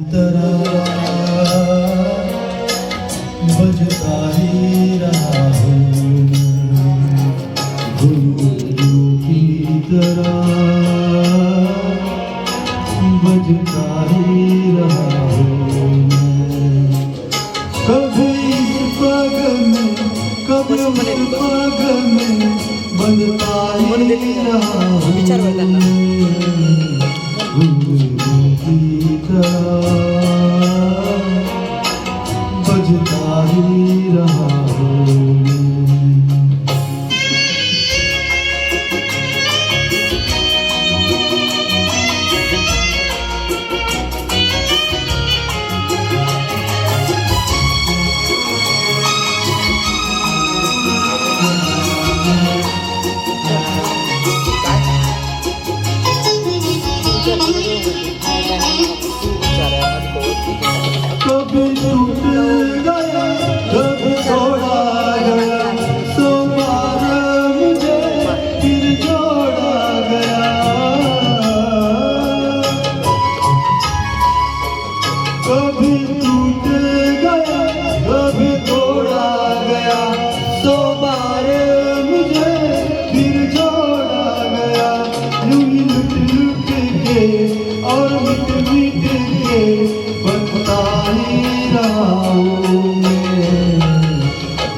तरह बजता ही रहा हूँ, घुंघरू की तरह बजता ही रहा हूँ। कभी इस पग में कभी उस पग में बजता ही रहा हूँ, घुंघरू की तरह बजता ही रहा हूँ। कभी टूट गया कभी तोड़ा गया, सो बार मुझे फिर जोड़ा गया। कभी टूट गया कभी तोड़ा गया, सो बार मुझे फिर जोड़ा गया। यूं ही लुट लुट के और मिट मिट के बनता ही रहा हूँ मैं,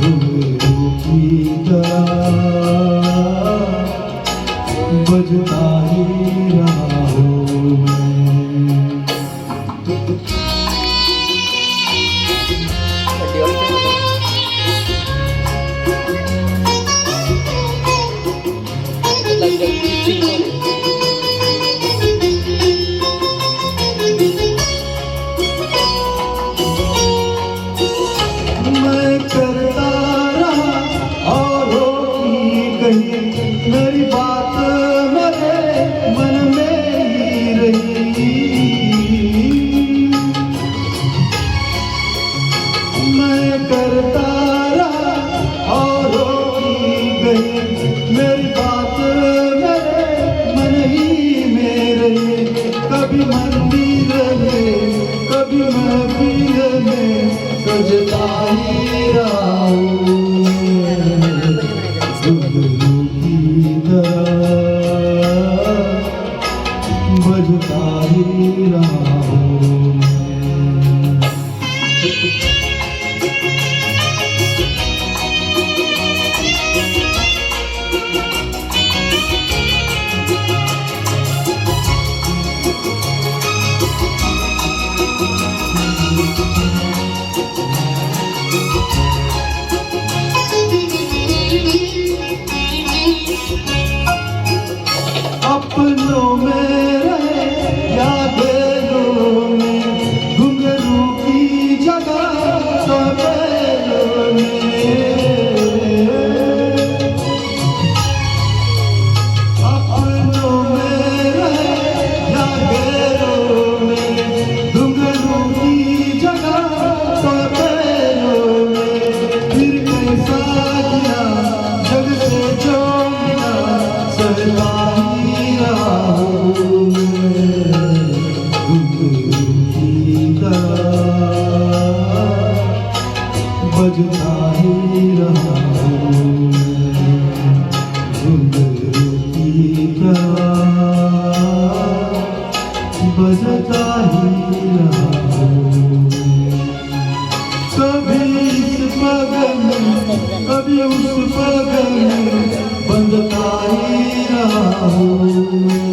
घुंघरू की तरह बजता ही रहा हूँ मैं। मैं करता रहा और होती गई, मेरी बात मेरे मन में ही रही। मैं करता रहा और होती गई, मेरी बात मेरे मन ही में रही। कभी मंदिर में कभी महफिल में सजता ही रहा हूँ मैं, घुंघरू की तरह बजता ही रहा हूँ मैं। अपनों में रहे या बेलों में, घुंघरू की जगह सवेलों में। अपनों में रहे या बेलों में, घुंघरू की जगह सवेलों में। फिर कैसा गिरा जग से जो मिला, सहता ही रहा हूँ मैं, घुंघरू की तरह बजता ही रहा हूँ मैं, घुंघरू की तरह बजता ही रहा हूँ। कभी इस पग में कभी उस पग में बंधता ही रहा हूँ।